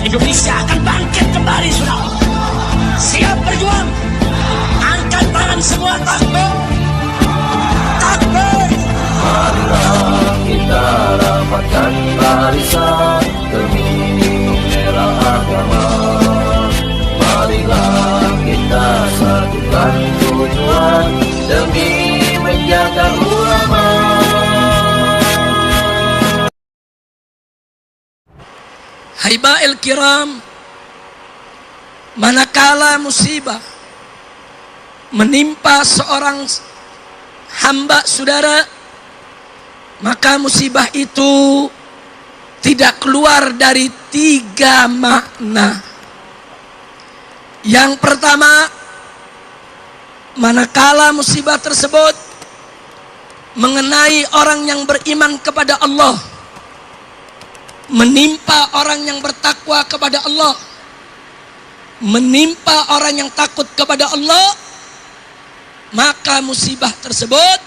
Indonesia akan bangkit kembali, saudara. Siap berjuang. Angkat tangan semua, takbir. Takbir. Marilah kita rapatkan barisan demi membela agama. Marilah kita satukan tujuan demi menjaga ulama. Haiba'il kiram, manakala musibah menimpa seorang hamba saudara, maka musibah itu tidak keluar dari 3 makna. Yang pertama, manakala musibah tersebut mengenai orang yang beriman kepada Allah, menimpa orang yang bertakwa kepada Allah, menimpa orang yang takut kepada Allah, maka musibah tersebut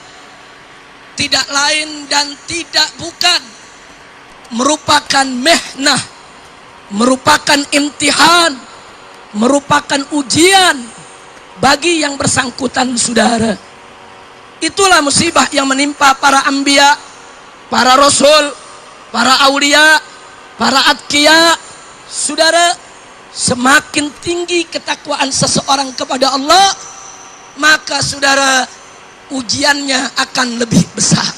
tidak lain dan tidak bukan merupakan mihnah, merupakan imtihan, merupakan ujian bagi yang bersangkutan, saudara. Itulah musibah yang menimpa para anbiya, para rasul, para aulia, para atqiya. Saudara, semakin tinggi ketakwaan seseorang kepada Allah, maka saudara, ujiannya akan lebih besar.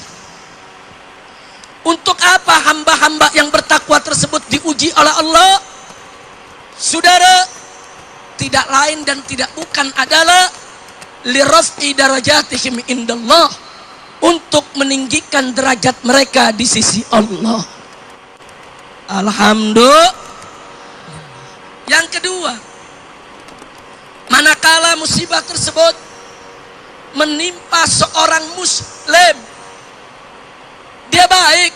Untuk apa hamba-hamba yang bertakwa tersebut diuji oleh Allah? Saudara, tidak lain dan tidak bukan adalah liraf'i darajatihim indallah, untuk meninggikan derajat mereka di sisi Allah. Alhamdulillah. Yang kedua, manakala musibah tersebut menimpa seorang muslim, dia baik,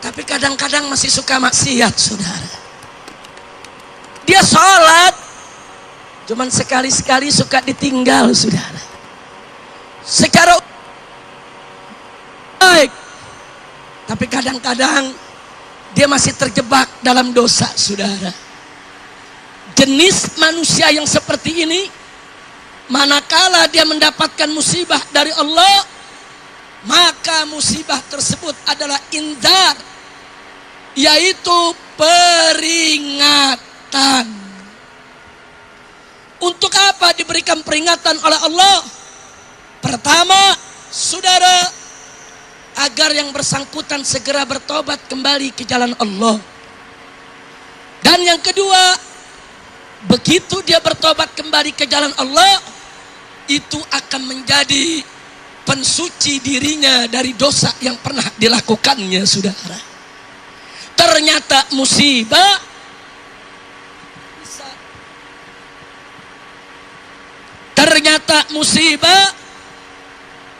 tapi kadang-kadang masih suka maksiat, saudara. Dia sholat, cuman sekali-sekali suka ditinggal, saudara. Secara baik, tapi kadang-kadang dia masih terjebak dalam dosa, saudara. Jenis manusia yang seperti ini, manakala dia mendapatkan musibah dari Allah, maka musibah tersebut adalah inzar, yaitu peringatan. Untuk apa diberikan peringatan oleh Allah? Pertama, saudara, agar yang bersangkutan segera bertobat kembali ke jalan Allah. Dan yang kedua, begitu dia bertobat kembali ke jalan Allah, itu akan menjadi pensuci dirinya dari dosa yang pernah dilakukannya, saudara. Ternyata musibah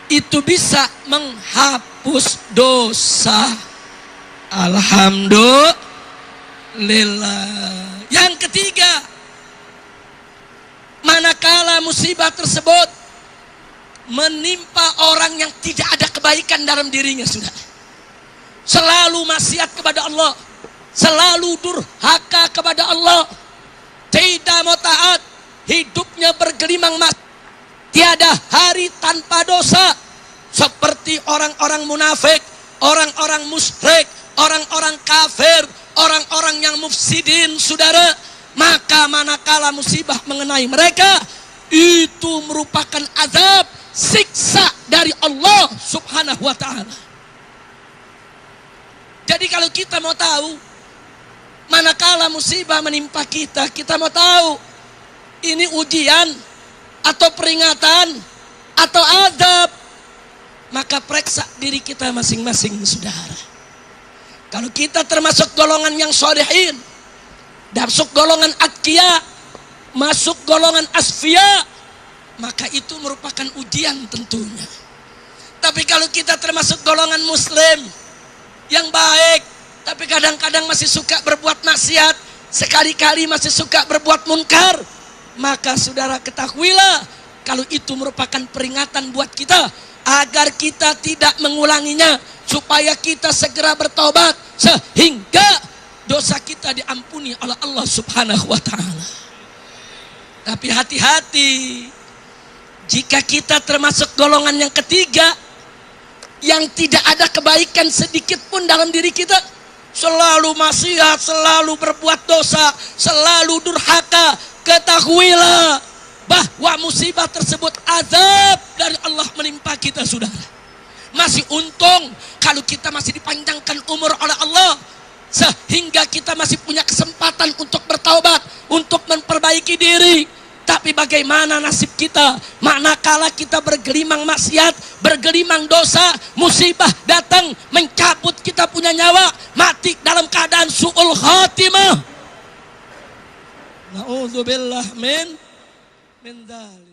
itu bisa menghapus dosa. Alhamdulillah. Yang ketiga, manakala musibah tersebut menimpa orang yang tidak ada kebaikan dalam dirinya, sudah selalu maksiat kepada Allah, selalu durhaka kepada Allah, tidak mau taat, hidupnya bergelimang tiada hari tanpa dosa, seperti orang-orang munafik, orang-orang musyrik, orang-orang kafir, orang-orang yang mufsidin, saudara. Maka manakala musibah mengenai mereka, itu merupakan azab, siksa dari Allah subhanahu wa ta'ala. Jadi kalau kita mau tahu, manakala musibah menimpa kita, kita mau tahu ini ujian atau peringatan atau azab, maka periksa diri kita masing-masing, saudara. Kalau kita termasuk golongan yang sholihin, masuk golongan atqiya, masuk golongan asfiya, maka itu merupakan ujian tentunya. Tapi kalau kita termasuk golongan muslim yang baik, tapi kadang-kadang masih suka berbuat maksiat, sekali-kali masih suka berbuat munkar, maka saudara ketahuilah kalau itu merupakan peringatan buat kita agar kita tidak mengulanginya, supaya kita segera bertobat sehingga dosa kita diampuni oleh Allah subhanahu wa ta'ala. Tapi hati-hati, jika kita termasuk golongan yang ketiga yang tidak ada kebaikan sedikit pun dalam diri kita, selalu maksiat, selalu berbuat dosa, selalu durhaka, ketahuilah bahwa musibah tersebut azab dari Allah menimpa kita, saudara. Masih untung kalau kita masih dipanjangkan umur oleh Allah, sehingga kita masih punya kesempatan untuk bertaubat, untuk memperbaiki diri. Tapi bagaimana nasib kita manakala kita bergelimang maksiat, bergelimang dosa, musibah datang mencabut kita punya nyawa, mati dalam keadaan su'ul khatimah. Na'udzubillah min dzalik.